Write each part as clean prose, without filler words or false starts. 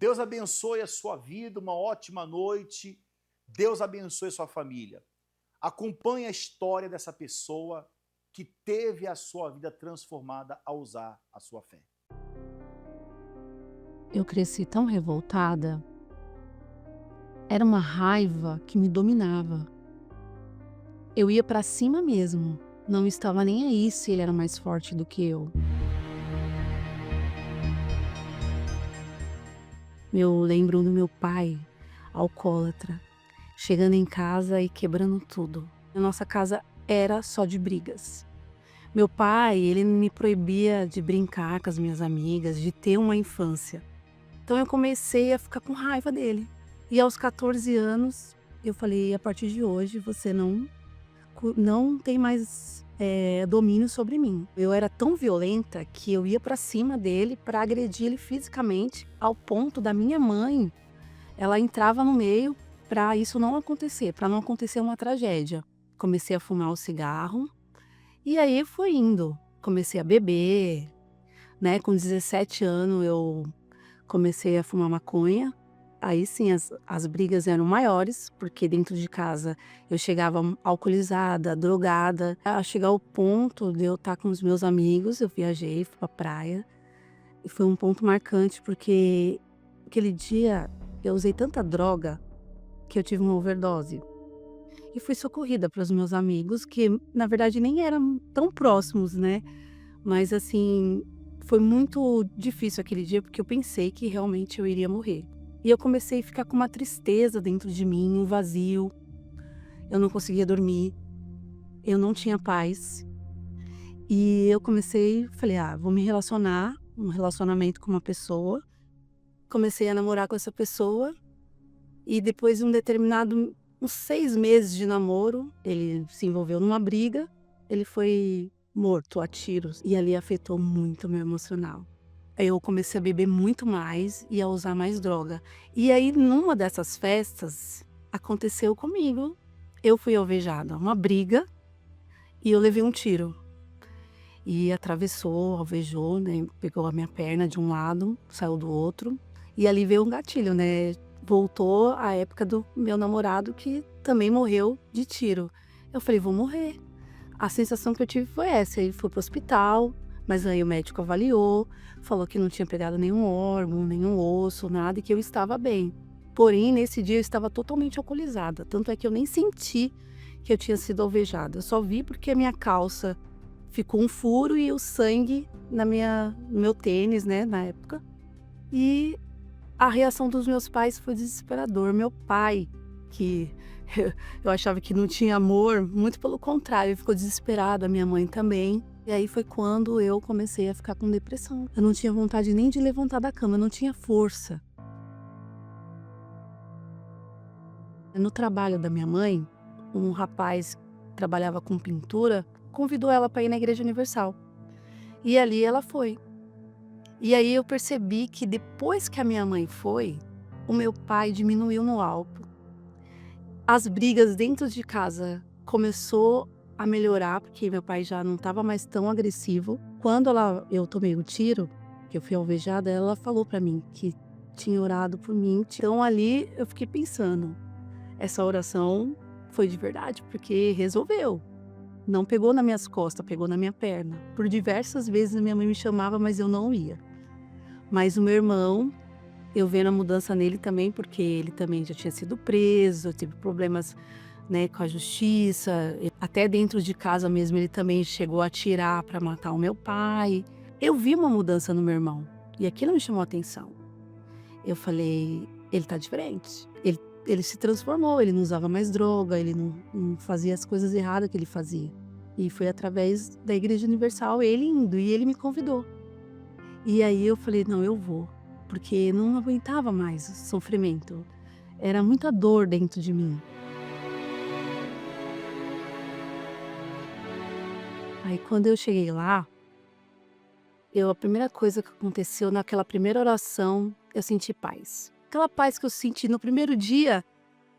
Deus abençoe a sua vida, uma ótima noite. Deus abençoe a sua família. Acompanhe a história dessa pessoa que teve a sua vida transformada ao usar a sua fé. Eu cresci tão revoltada, era uma raiva que me dominava. Eu ia pra cima mesmo, não estava nem aí se ele era mais forte do que eu. Eu lembro do meu pai, alcoólatra, chegando em casa e quebrando tudo. A nossa casa era só de brigas. Meu pai, ele me proibia de brincar com as minhas amigas, de ter uma infância. Então eu comecei a ficar com raiva dele. E aos 14 anos, eu falei: a partir de hoje você não tem mais domínio sobre mim. Eu era tão violenta que eu ia pra cima dele para agredir ele fisicamente, ao ponto da minha mãe, ela entrava no meio para isso não acontecer, para não acontecer uma tragédia. Comecei a fumar o cigarro e aí foi indo. Comecei a beber, né? Com 17 anos eu comecei a fumar maconha. Aí sim as brigas eram maiores, porque dentro de casa eu chegava alcoolizada, drogada, a chegar ao ponto de eu estar com os meus amigos. Eu viajei, fui pra praia, e foi um ponto marcante, porque aquele dia eu usei tanta droga que eu tive uma overdose. E fui socorrida para os meus amigos, que na verdade nem eram tão próximos, né? Mas assim, foi muito difícil aquele dia, porque eu pensei que realmente eu iria morrer. E eu comecei a ficar com uma tristeza dentro de mim, um vazio. Eu não conseguia dormir, eu não tinha paz. E eu falei: ah, vou me relacionar, um relacionamento com uma pessoa. Comecei a namorar com essa pessoa e depois de uns 6 meses de namoro, ele se envolveu numa briga, ele foi morto a tiros e ali afetou muito o meu emocional. Aí eu comecei a beber muito mais e a usar mais droga. E aí, numa dessas festas, aconteceu comigo. Eu fui alvejada, uma briga, e eu levei um tiro. E atravessou, alvejou, né? Pegou a minha perna de um lado, saiu do outro. E ali veio um gatilho, né? Voltou a época do meu namorado, que também morreu de tiro. Eu falei: vou morrer. A sensação que eu tive foi essa. Aí fui pro hospital, mas aí o médico avaliou, falou que não tinha pegado nenhum órgão, nenhum osso, nada, e que eu estava bem. Porém, nesse dia eu estava totalmente alcoolizada, tanto é que eu nem senti que eu tinha sido alvejada. Eu só vi porque a minha calça ficou um furo e o sangue no meu tênis, né, na época. E a reação dos meus pais foi desesperador. Meu pai, que eu achava que não tinha amor, muito pelo contrário, ele ficou desesperado, a minha mãe também. E aí foi quando eu comecei a ficar com depressão. Eu não tinha vontade nem de levantar da cama, eu não tinha força. No trabalho da minha mãe, um rapaz que trabalhava com pintura convidou ela para ir na Igreja Universal. E ali ela foi. E aí eu percebi que depois que a minha mãe foi, o meu pai diminuiu no álcool. As brigas dentro de casa começou a melhorar, porque meu pai já não estava mais tão agressivo. Quando eu tomei o tiro, que eu fui alvejada, ela falou para mim que tinha orado por mim. Então ali eu fiquei pensando, essa oração foi de verdade, porque resolveu. Não pegou nas minhas costas, pegou na minha perna. Por diversas vezes a minha mãe me chamava, mas eu não ia. Mas o meu irmão, eu vendo a mudança nele também, porque ele também já tinha sido preso, teve problemas, né, com a justiça, até dentro de casa mesmo ele também chegou a atirar para matar o meu pai. Eu vi uma mudança no meu irmão e aquilo me chamou a atenção. Eu falei: ele tá diferente, ele se transformou, ele não usava mais droga, ele não fazia as coisas erradas que ele fazia. E foi através da Igreja Universal, ele indo, e ele me convidou. E aí eu falei: não, eu vou, porque não aguentava mais o sofrimento, era muita dor dentro de mim. Aí quando eu cheguei lá, a primeira coisa que aconteceu naquela primeira oração, eu senti paz. Aquela paz que eu senti no primeiro dia,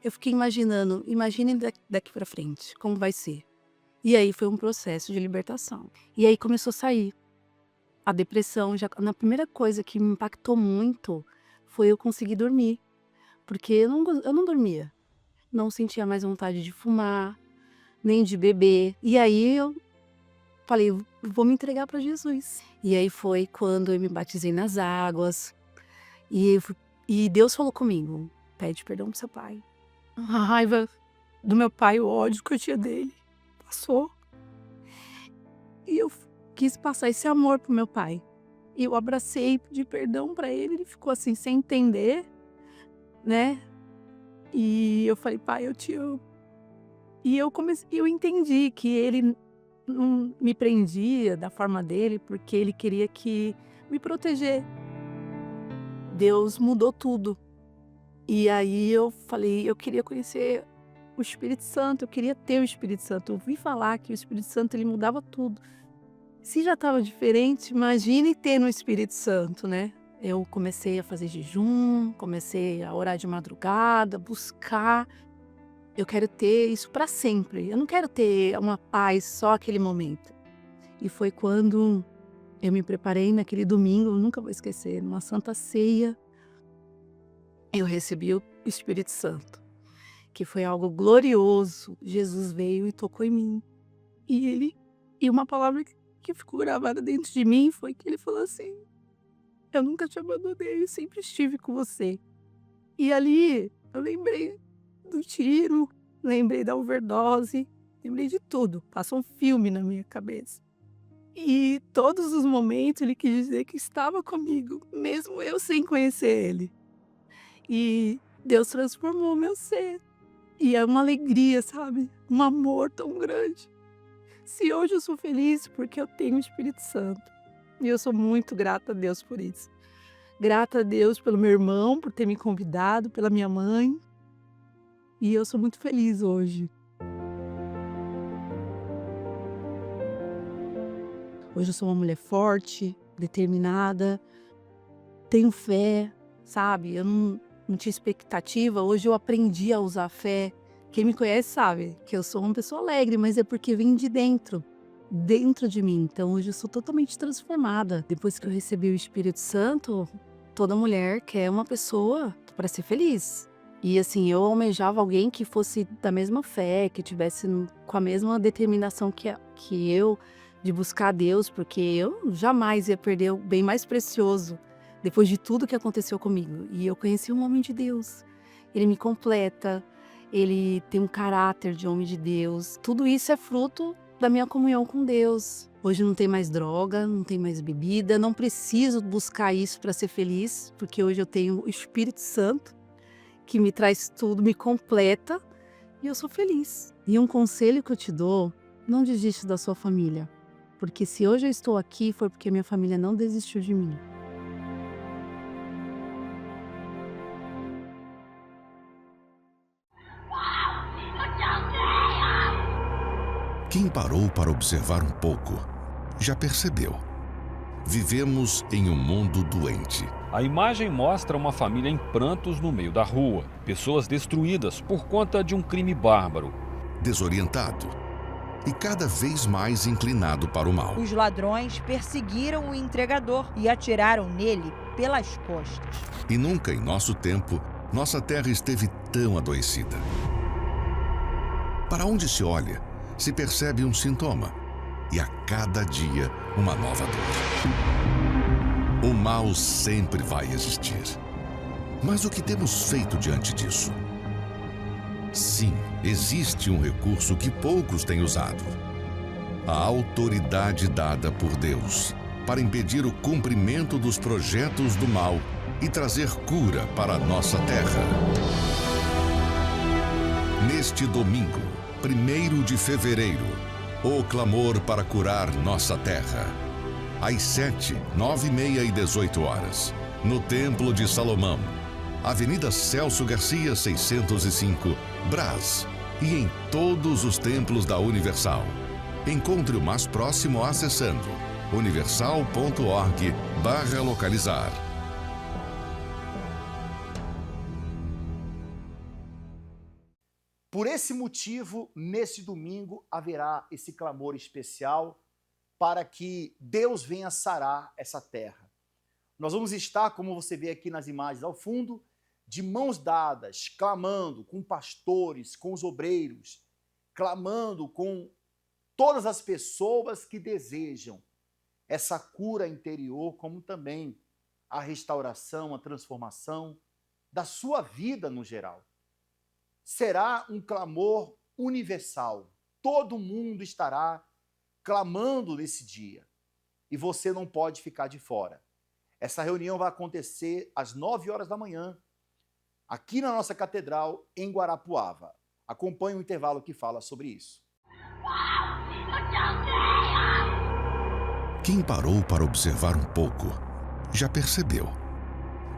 eu fiquei imaginando, imaginem daqui pra frente, como vai ser. E aí foi um processo de libertação. E aí começou a sair a depressão. Já na primeira coisa que me impactou muito foi eu conseguir dormir, porque eu não dormia. Não sentia mais vontade de fumar, nem de beber. E aí eu falei: "Vou me entregar para Jesus". E aí foi quando eu me batizei nas águas, e eu fu e Deus falou comigo: "Pede perdão para seu pai". A raiva do meu pai, o ódio que eu tinha dele, passou. E eu quis passar esse amor pro meu pai. E eu abracei, pedi perdão para ele, ele ficou assim sem entender, né. E eu falei: "Pai, eu te amo". E eu entendi que ele não me prendia da forma dele, porque ele queria que me proteger. Deus mudou tudo. E aí eu falei: "Eu queria conhecer o Espírito Santo, eu queria ter o Espírito Santo". Eu ouvi falar que o Espírito Santo ele mudava tudo. Se já estava diferente, imagine ter no Espírito Santo, né. Eu comecei a fazer jejum, comecei a orar de madrugada, buscar. Eu quero ter isso para sempre, eu não quero ter uma paz só aquele momento. E foi quando eu me preparei naquele domingo, eu nunca vou esquecer, numa santa ceia, eu recebi o Espírito Santo, que foi algo glorioso. Jesus veio e tocou em mim. E uma palavra que ficou gravada dentro de mim foi que ele falou assim: "Eu nunca te abandonei, eu sempre estive com você". E ali eu lembrei do tiro, lembrei da overdose, lembrei de tudo, passou um filme na minha cabeça. E todos os momentos ele quis dizer que estava comigo, mesmo eu sem conhecer ele. E Deus transformou o meu ser. E é uma alegria, sabe, um amor tão grande. Se hoje eu sou feliz, porque eu tenho o Espírito Santo. E eu sou muito grata a Deus por isso. Grata a Deus pelo meu irmão, por ter me convidado, pela minha mãe. E eu sou muito feliz hoje. Hoje eu sou uma mulher forte, determinada, tenho fé, sabe? Eu não tinha expectativa, hoje eu aprendi a usar a fé. Quem me conhece sabe que eu sou uma pessoa alegre, mas é porque vem de dentro, dentro de mim. Então hoje eu sou totalmente transformada. Depois que eu recebi o Espírito Santo, toda mulher quer uma pessoa para ser feliz. E assim, eu almejava alguém que fosse da mesma fé, que tivesse com a mesma determinação que eu, de buscar Deus, porque eu jamais ia perder o bem mais precioso depois de tudo que aconteceu comigo. E eu conheci um homem de Deus. Ele me completa, ele tem um caráter de homem de Deus. Tudo isso é fruto da minha comunhão com Deus. Hoje não tem mais droga, não tem mais bebida, não preciso buscar isso para ser feliz, porque hoje eu tenho o Espírito Santo que me traz tudo, me completa e eu sou feliz. E um conselho que eu te dou, não desiste da sua família, porque se hoje eu estou aqui foi porque minha família não desistiu de mim. Quem parou para observar um pouco, já percebeu. Vivemos em um mundo doente. A imagem mostra uma família em prantos no meio da rua, pessoas destruídas por conta de um crime bárbaro. Desorientado e cada vez mais inclinado para o mal. Os ladrões perseguiram o entregador e atiraram nele pelas costas. E nunca em nosso tempo, nossa terra esteve tão adoecida. Para onde se olha, se percebe um sintoma, e a cada dia uma nova dor. O mal sempre vai existir. Mas o que temos feito diante disso? Sim, existe um recurso que poucos têm usado: a autoridade dada por Deus para impedir o cumprimento dos projetos do mal e trazer cura para a nossa terra. Neste domingo, 1º de fevereiro, o clamor para curar nossa terra. Às 7, 9h30 e 18 horas, no Templo de Salomão, Avenida Celso Garcia, 605, Brás, e em todos os templos da Universal. Encontre o mais próximo acessando universal.org/localizar. Por esse motivo, nesse domingo haverá esse clamor especial para que Deus venha sarar essa terra. Nós vamos estar, como você vê aqui nas imagens ao fundo, de mãos dadas, clamando com pastores, com os obreiros, clamando com todas as pessoas que desejam essa cura interior, como também a restauração, a transformação da sua vida no geral. Será um clamor universal. Todo mundo estará clamando nesse dia. E você não pode ficar de fora. Essa reunião vai acontecer às 9 horas da manhã, aqui na nossa catedral, em Guarapuava. Acompanhe o intervalo que fala sobre isso. Quem parou para observar um pouco, já percebeu.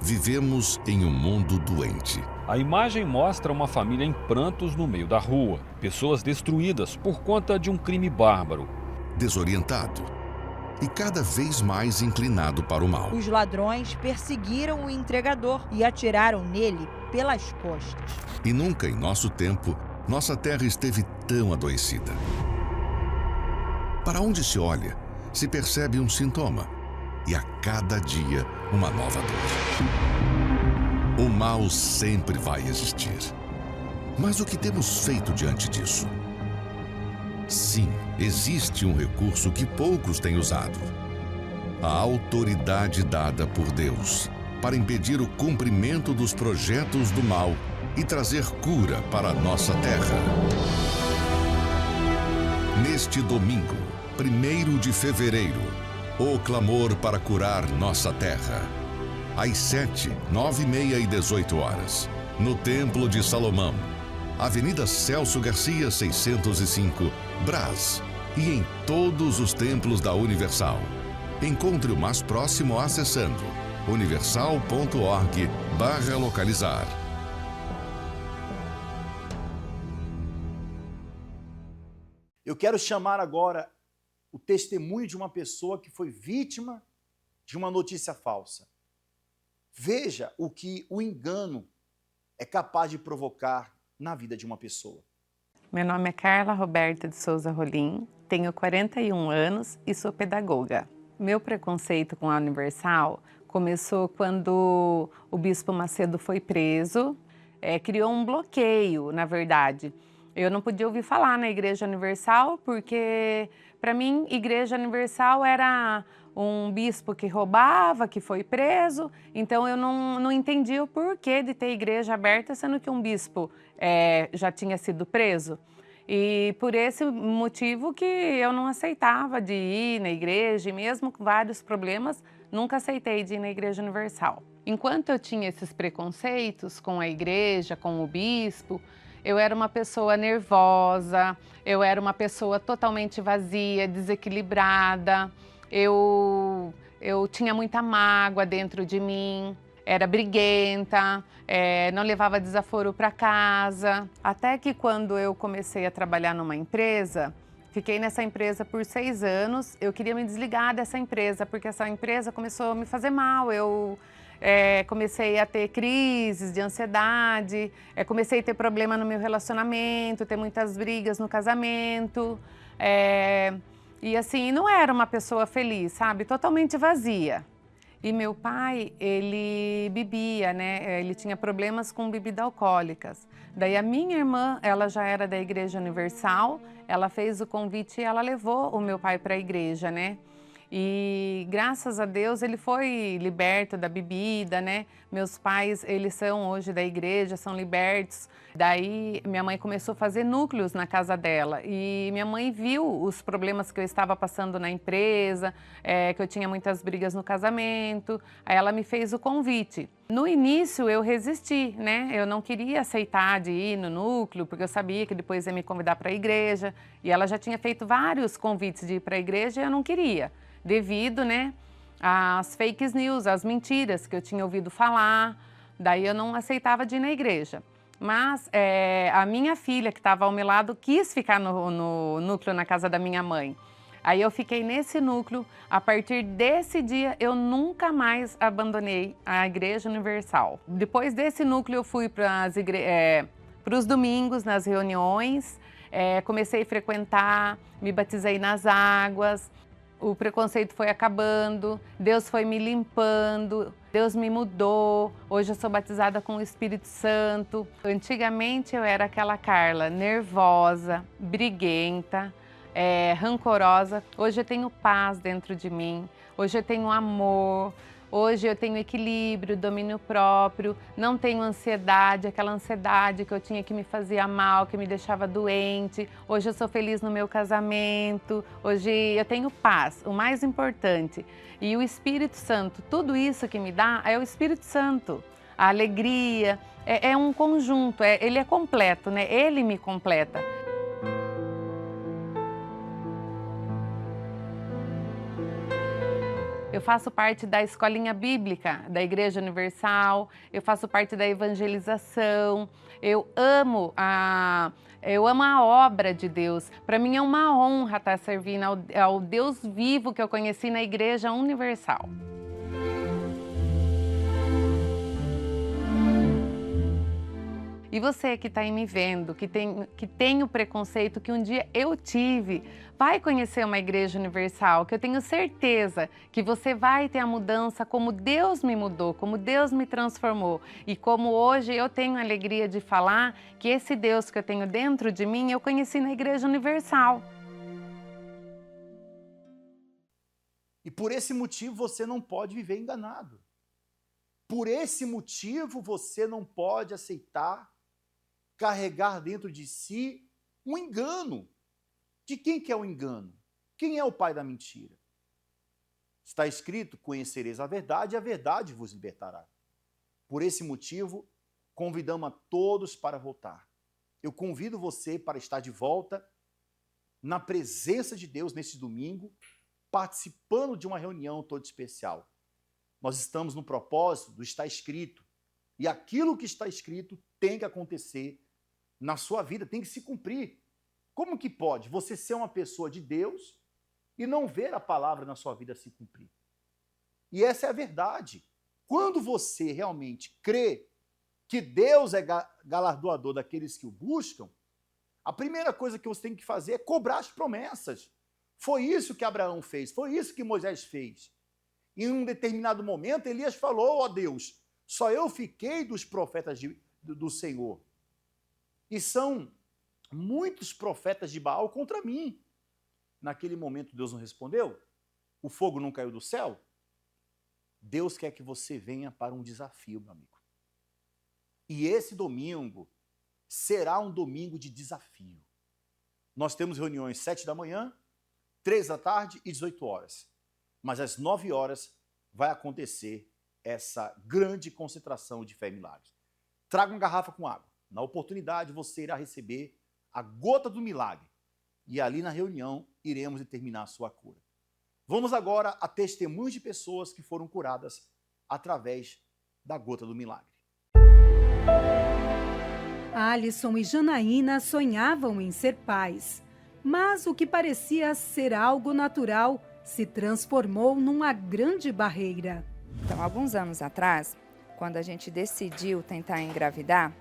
Vivemos em um mundo doente. A imagem mostra uma família em prantos no meio da rua. Pessoas destruídas por conta de um crime bárbaro. Desorientado e cada vez mais inclinado para o mal. Os ladrões perseguiram o entregador e atiraram nele pelas costas. E nunca em nosso tempo, nossa terra esteve tão adoecida. Para onde se olha, se percebe um sintoma. E a cada dia, uma nova dor. O mal sempre vai existir. Mas o que temos feito diante disso? Sim, existe um recurso que poucos têm usado. A autoridade dada por Deus para impedir o cumprimento dos projetos do mal e trazer cura para a nossa terra. Neste domingo, 1º de fevereiro, o clamor para curar nossa terra. Às 7, 9h30 e 18 horas, no Templo de Salomão, Avenida Celso Garcia, 605, Brás, e em todos os templos da Universal. Encontre o mais próximo acessando universal.org/localizar. Eu quero chamar agora o testemunho de uma pessoa que foi vítima de uma notícia falsa. Veja o que o engano é capaz de provocar na vida de uma pessoa. Meu nome é Carla Roberta de Souza Rolim, tenho 41 anos e sou pedagoga. Meu preconceito com a Universal começou quando o Bispo Macedo foi preso, criou um bloqueio, na verdade. Eu não podia ouvir falar na Igreja Universal porque, para mim, Igreja Universal era um bispo que roubava, que foi preso, então eu não entendia o porquê de ter igreja aberta, sendo que um bispo já tinha sido preso. E por esse motivo que eu não aceitava de ir na igreja, e mesmo com vários problemas, nunca aceitei de ir na Igreja Universal. Enquanto eu tinha esses preconceitos com a igreja, com o bispo, eu era uma pessoa nervosa, eu era uma pessoa totalmente vazia, desequilibrada, eu tinha muita mágoa dentro de mim, era briguenta, não levava desaforo para casa. Até que quando eu comecei a trabalhar numa empresa, fiquei nessa empresa por 6 anos, eu queria me desligar dessa empresa, porque essa empresa começou a me fazer mal. Eu comecei a ter crises de ansiedade, comecei a ter problema no meu relacionamento, ter muitas brigas no casamento. E assim, não era uma pessoa feliz, sabe? Totalmente vazia. E meu pai, ele bebia, né? Ele tinha problemas com bebidas alcoólicas. Daí a minha irmã, ela já era da Igreja Universal, ela fez o convite e ela levou o meu pai para a igreja, né? E graças a Deus ele foi liberto da bebida, né? Meus pais, eles são hoje da igreja, são libertos. Daí minha mãe começou a fazer núcleos na casa dela e minha mãe viu os problemas que eu estava passando na empresa, que eu tinha muitas brigas no casamento. Aí ela me fez o convite. No início eu resisti, né? Eu não queria aceitar de ir no núcleo, porque eu sabia que depois ia me convidar para a igreja. E ela já tinha feito vários convites de ir para a igreja e eu não queria, devido, né, às fake news, às mentiras que eu tinha ouvido falar. Daí eu não aceitava de ir na igreja. Mas a minha filha, que estava ao meu lado, quis ficar no núcleo na casa da minha mãe. Aí eu fiquei nesse núcleo. A partir desse dia, eu nunca mais abandonei a Igreja Universal. Depois desse núcleo, eu fui para os domingos, nas reuniões, comecei a frequentar, me batizei nas águas. o preconceito foi acabando, Deus foi me limpando, Deus me mudou. Hoje eu sou batizada com o Espírito Santo. Antigamente eu era aquela Carla nervosa, briguenta, rancorosa. Hoje eu tenho paz dentro de mim, hoje eu tenho amor. Hoje eu tenho equilíbrio, domínio próprio, não tenho ansiedade, aquela ansiedade que eu tinha que me fazia mal, que me deixava doente. Hoje eu sou feliz no meu casamento, hoje eu tenho paz, o mais importante. E o Espírito Santo, tudo isso que me dá é o Espírito Santo. A alegria, é um conjunto, ele é completo, né? Ele me completa. Eu faço parte da Escolinha Bíblica da Igreja Universal, eu faço parte da evangelização, eu amo a obra de Deus. Para mim é uma honra estar servindo ao Deus vivo que eu conheci na Igreja Universal. E você que está aí me vendo, que tem o preconceito que um dia eu tive, vai conhecer uma Igreja Universal, que eu tenho certeza que você vai ter a mudança como Deus me mudou, como Deus me transformou. E como hoje eu tenho a alegria de falar que esse Deus que eu tenho dentro de mim, eu conheci na Igreja Universal. E por esse motivo você não pode viver enganado. Por esse motivo você não pode aceitar carregar dentro de si um engano. De quem que é o engano? Quem é o pai da mentira? Está escrito, conhecereis a verdade e a verdade vos libertará. Por esse motivo, convidamos a todos para voltar. Eu convido você para estar de volta na presença de Deus nesse domingo, participando de uma reunião toda especial. Nós estamos no propósito do está escrito. E aquilo que está escrito tem que acontecer na sua vida, tem que se cumprir. Como que pode você ser uma pessoa de Deus e não ver a palavra na sua vida se cumprir? E essa é a verdade. Quando você realmente crê que Deus é galardoador daqueles que o buscam, a primeira coisa que você tem que fazer é cobrar as promessas. Foi isso que Abraão fez, foi isso que Moisés fez. Em um determinado momento, Elias falou, ó Deus, só eu fiquei dos profetas do Senhor. E são muitos profetas de Baal contra mim. Naquele momento, Deus não respondeu? O fogo não caiu do céu? Deus quer que você venha para um desafio, meu amigo. E esse domingo será um domingo de desafio. Nós temos reuniões 7 da manhã, 3 da tarde e 18 horas. Mas às 9 horas vai acontecer essa grande concentração de fé e milagres. Traga uma garrafa com água. Na oportunidade, você irá receber a gota do milagre. E ali na reunião, iremos determinar a sua cura. Vamos agora a testemunhos de pessoas que foram curadas através da gota do milagre. Alisson e Janaína sonhavam em ser pais, mas o que parecia ser algo natural se transformou numa grande barreira. Então, alguns anos atrás, quando a gente decidiu tentar engravidar,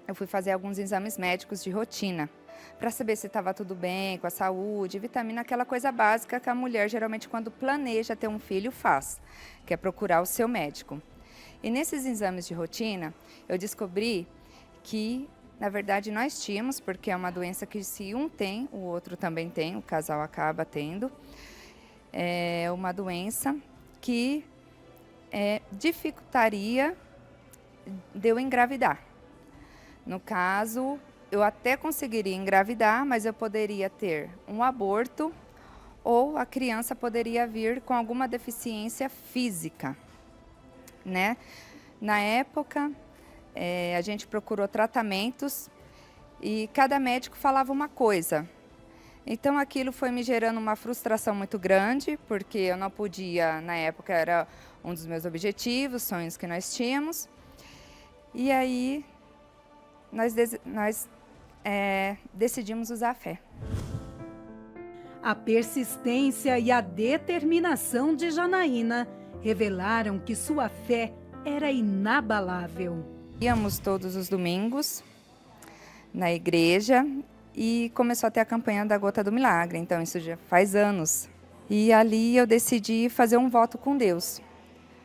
eu fui fazer alguns exames médicos de rotina para saber se estava tudo bem com a saúde, vitamina, aquela coisa básica que a mulher geralmente quando planeja ter um filho faz, que é procurar o seu médico. E nesses exames de rotina, eu descobri que, na verdade, nós tínhamos, porque é uma doença que se um tem, o outro também tem, o casal acaba tendo. É uma doença que dificultaria de eu engravidar. No caso, eu até conseguiria engravidar, mas eu poderia ter um aborto ou a criança poderia vir com alguma deficiência física, né? Na época, a gente procurou tratamentos e cada médico falava uma coisa. Então aquilo foi me gerando uma frustração muito grande, porque eu não podia, na época era um dos meus objetivos, sonhos que nós tínhamos. E aí nós decidimos usar a fé. A persistência e a determinação de Janaína revelaram que sua fé era inabalável. Íamos todos os domingos na igreja e começou a ter a campanha da Gota do Milagre. Então isso já faz anos E ali eu decidi fazer um voto com Deus.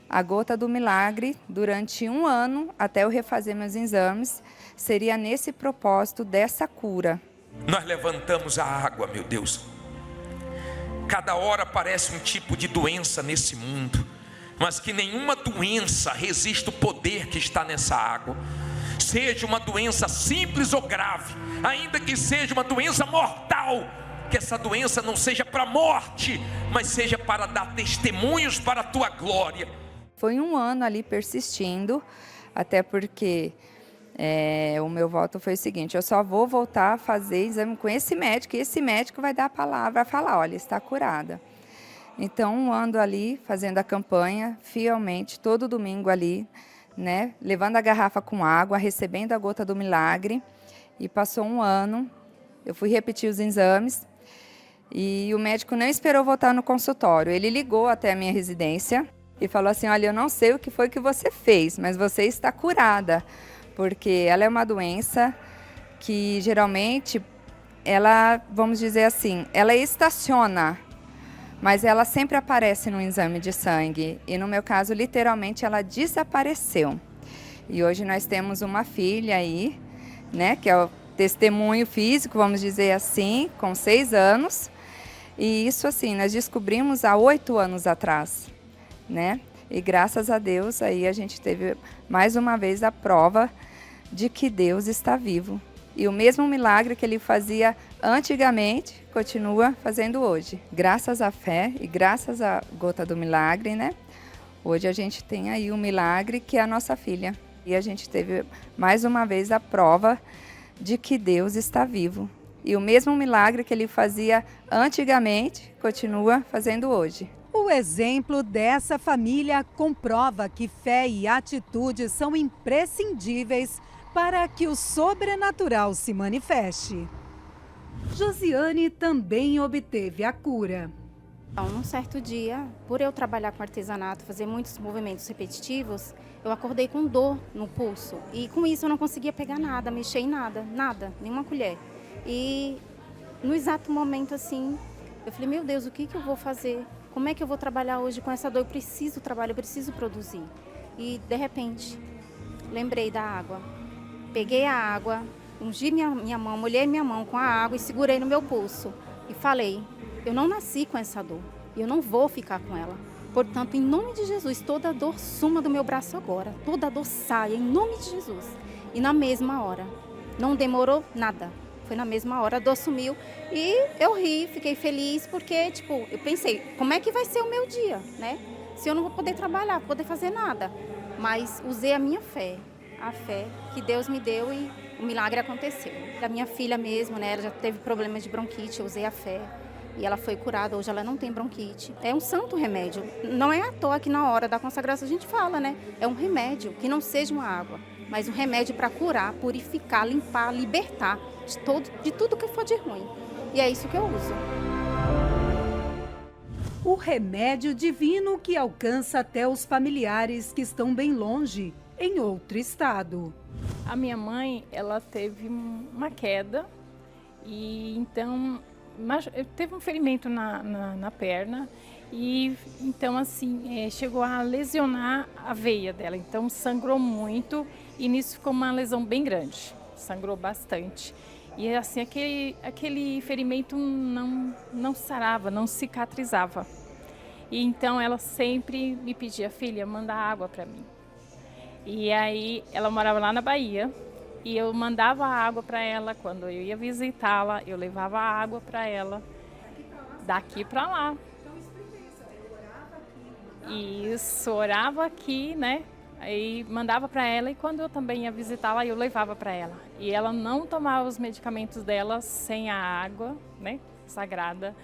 A gota do milagre, durante 1 ano, até eu refazer meus exames, seria nesse propósito dessa cura. Nós levantamos a água, meu Deus. Cada hora aparece um tipo de doença nesse mundo, mas que nenhuma doença resista o poder que está nessa água. Seja uma doença simples ou grave, ainda que seja uma doença mortal, que essa doença não seja para a morte, mas seja para dar testemunhos para a tua glória. Foi 1 ano ali persistindo, até porque o meu voto foi o seguinte: eu só vou voltar a fazer exame com esse médico, e esse médico vai dar a palavra, vai falar, olha, está curada. Então, 1 ano ali, fazendo a campanha, fielmente, todo domingo ali, né, levando a garrafa com água, recebendo a gota do milagre, e passou 1 ano, eu fui repetir os exames, e o médico não esperou voltar no consultório, ele ligou até a minha residência, e falou assim, olha, eu não sei o que foi que você fez, mas você está curada, porque ela é uma doença que geralmente, ela, vamos dizer assim, ela estaciona, mas ela sempre aparece no exame de sangue, e no meu caso, literalmente, ela desapareceu. E hoje nós temos uma filha aí, né, que é o testemunho físico, vamos dizer assim, com 6 anos, e isso assim, nós descobrimos há 8 anos atrás. Né? E graças a Deus aí a gente teve mais uma vez a prova de que Deus está vivo. E o mesmo milagre que ele fazia antigamente, continua fazendo hoje. Graças à fé e graças à gota do milagre, né? Hoje a gente tem aí um milagre que é a nossa filha. E a gente teve mais uma vez a prova de que Deus está vivo. E o mesmo milagre que ele fazia antigamente, continua fazendo hoje. O exemplo dessa família comprova que fé e atitude são imprescindíveis para que o sobrenatural se manifeste. Josiane também obteve a cura. Um certo dia, por eu trabalhar com artesanato, fazer muitos movimentos repetitivos, eu acordei com dor no pulso. E com isso eu não conseguia pegar nada, mexer em nada, nenhuma colher. E no exato momento assim, eu falei, meu Deus, o que eu vou fazer? Como é que eu vou trabalhar hoje com essa dor? Eu preciso trabalhar, eu preciso produzir. E, de repente, lembrei da água. Peguei a água, ungi minha mão, molhei minha mão com a água e segurei no meu pulso. E falei, eu não nasci com essa dor e eu não vou ficar com ela. Portanto, em nome de Jesus, toda dor suma do meu braço agora. Toda dor saia, em nome de Jesus. E na mesma hora, não demorou nada. Foi na mesma hora, a dor sumiu e eu ri, fiquei feliz porque, tipo, eu pensei, como é que vai ser o meu dia, né? Se eu não vou poder trabalhar, poder fazer nada. Mas usei a minha fé, a fé que Deus me deu e o milagre aconteceu. Da minha filha mesmo, né? Ela já teve problemas de bronquite, eu usei a fé e ela foi curada. Hoje ela não tem bronquite. É um santo remédio. Não é à toa que na hora da consagração a gente fala, né? É um remédio, que não seja uma água, mas um remédio para curar, purificar, limpar, libertar de tudo que for de ruim. E é isso que eu uso. O remédio divino que alcança até os familiares que estão bem longe, em outro estado. A minha mãe, ela teve uma queda e então teve um ferimento na perna e então assim chegou a lesionar a veia dela, então sangrou muito e nisso ficou uma lesão bem grande, sangrou bastante. E assim, aquele ferimento não sarava, não cicatrizava. E então ela sempre me pedia, filha, manda água para mim. E aí ela morava lá na Bahia e eu mandava água para ela. Quando eu ia visitá-la, eu levava água para ela daqui para lá. Isso, orava aqui, né? Aí mandava para ela e quando eu também ia visitá-la, eu levava para ela. E ela não tomava os medicamentos dela sem a água, né, sagrada.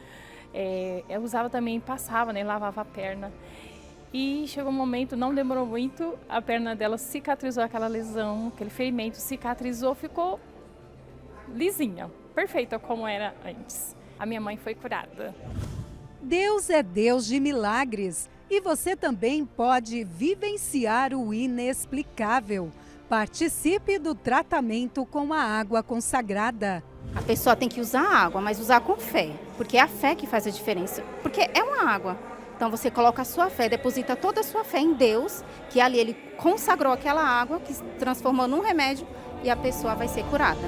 Eu usava também, passava, né, lavava a perna. E chegou um momento, não demorou muito, a perna dela cicatrizou aquela lesão, aquele ferimento cicatrizou, ficou lisinha, perfeita como era antes. A minha mãe foi curada. Deus é Deus de milagres. E você também pode vivenciar o inexplicável. Participe do tratamento com a água consagrada. A pessoa tem que usar a água, mas usar com fé, porque é a fé que faz a diferença, porque é uma água. Então você coloca a sua fé, deposita toda a sua fé em Deus, que ali ele consagrou aquela água, que se transformou num remédio e a pessoa vai ser curada.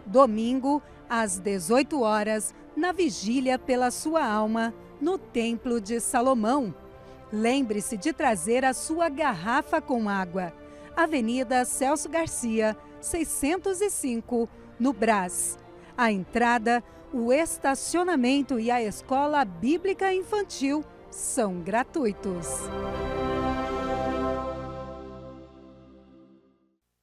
Domingo, às 18 horas, na Vigília pela Sua Alma, no Templo de Salomão. Lembre-se de trazer a sua garrafa com água. Avenida Celso Garcia, 605, no Brás. A entrada, o estacionamento e a escola bíblica infantil são gratuitos.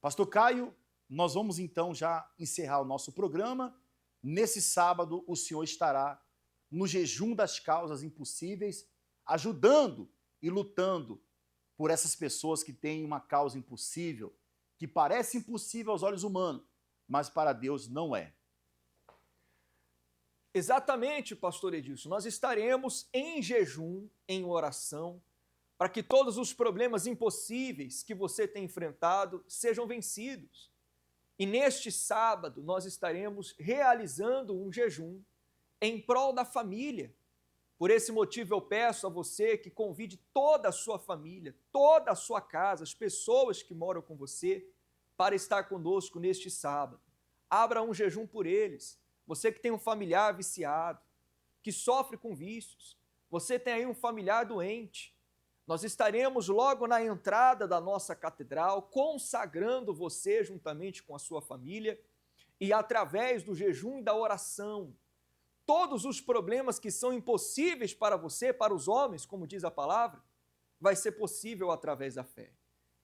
Pastor Caio, nós vamos então já encerrar o nosso programa. Nesse sábado, o senhor estará no jejum das causas impossíveis, ajudando e lutando por essas pessoas que têm uma causa impossível, que parece impossível aos olhos humanos, mas para Deus não é. Exatamente, pastor Edilson. Nós estaremos em jejum, em oração, para que todos os problemas impossíveis que você tem enfrentado sejam vencidos. E neste sábado nós estaremos realizando um jejum em prol da família. Por esse motivo eu peço a você que convide toda a sua família, toda a sua casa, as pessoas que moram com você, para estar conosco neste sábado. Abra um jejum por eles. Você que tem um familiar viciado, que sofre com vícios, você tem aí um familiar doente, nós estaremos logo na entrada da nossa catedral, consagrando você juntamente com a sua família, e através do jejum e da oração, todos os problemas que são impossíveis para você, para os homens, como diz a palavra, vai ser possível através da fé.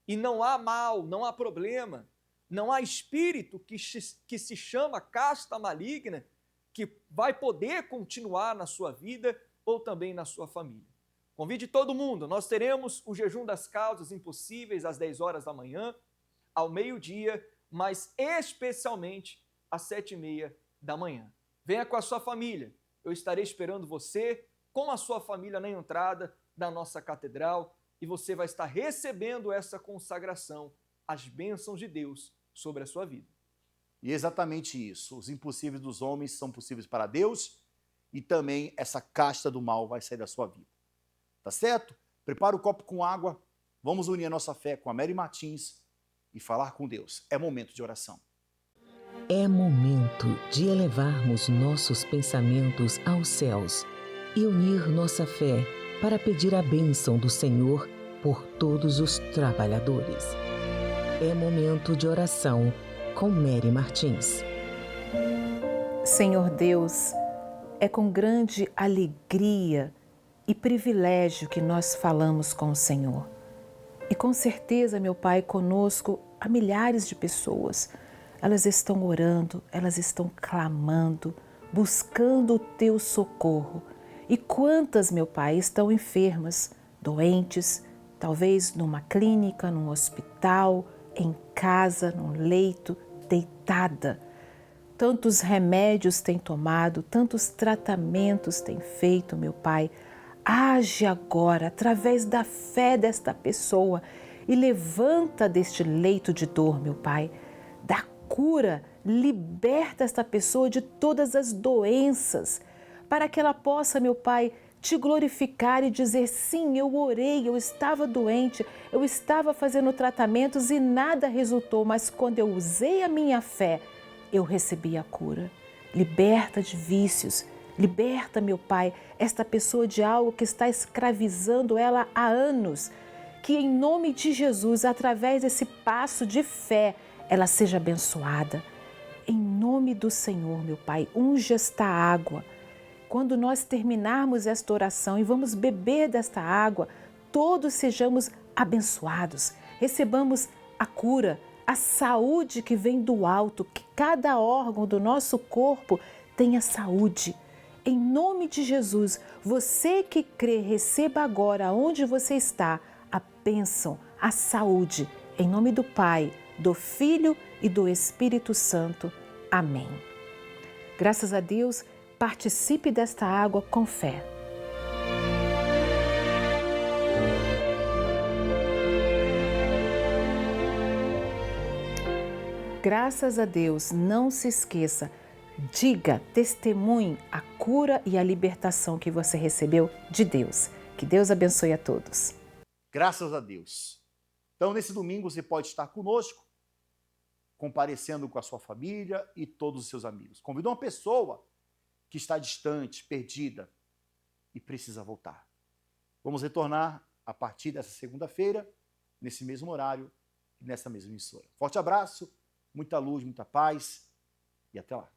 E não há mal, não há problema, não há espírito que se chama casta maligna que vai poder continuar na sua vida ou também na sua família. Convide todo mundo, nós teremos o jejum das causas impossíveis às 10 horas da manhã, ao meio-dia, mas especialmente às 7h30 da manhã. Venha com a sua família, eu estarei esperando você com a sua família na entrada da nossa catedral e você vai estar recebendo essa consagração, as bênçãos de Deus sobre a sua vida. E exatamente isso, os impossíveis dos homens são possíveis para Deus e também essa casta do mal vai sair da sua vida. Tá certo? Prepara o copo com água, vamos unir a nossa fé com a Mary Martins e falar com Deus. É momento de oração. É momento de elevarmos nossos pensamentos aos céus e unir nossa fé para pedir a bênção do Senhor por todos os trabalhadores. É momento de oração com Mary Martins. Senhor Deus, é com grande alegria e privilégio que nós falamos com o Senhor. E com certeza, meu Pai, conosco há milhares de pessoas. Elas estão orando, elas estão clamando, buscando o Teu socorro. E quantas, meu Pai, estão enfermas, doentes, talvez numa clínica, num hospital, em casa, num leito, deitada. Tantos remédios têm tomado, tantos tratamentos têm feito, meu Pai. Age agora, através da fé desta pessoa e levanta deste leito de dor, meu Pai. Dá cura, liberta esta pessoa de todas as doenças, para que ela possa, meu Pai, Te glorificar e dizer, sim, eu orei, eu estava doente, eu estava fazendo tratamentos e nada resultou, mas quando eu usei a minha fé, eu recebi a cura. Liberta de vícios, liberta, meu Pai, esta pessoa de algo que está escravizando ela há anos. Que em nome de Jesus, através desse passo de fé, ela seja abençoada. Em nome do Senhor, meu Pai, unge esta água. Quando nós terminarmos esta oração e vamos beber desta água, todos sejamos abençoados, recebamos a cura, a saúde que vem do alto, que cada órgão do nosso corpo tenha saúde. Em nome de Jesus, você que crê, receba agora, onde você está, a bênção, a saúde. Em nome do Pai, do Filho e do Espírito Santo. Amém. Graças a Deus, participe desta água com fé. Graças a Deus, não se esqueça, diga, testemunhe a cura e a libertação que você recebeu de Deus. Que Deus abençoe a todos. Graças a Deus. Então, nesse domingo, você pode estar conosco, comparecendo com a sua família e todos os seus amigos. Convida uma pessoa que está distante, perdida e precisa voltar. Vamos retornar a partir dessa segunda-feira, nesse mesmo horário e nessa mesma emissora. Forte abraço, muita luz, muita paz e até lá.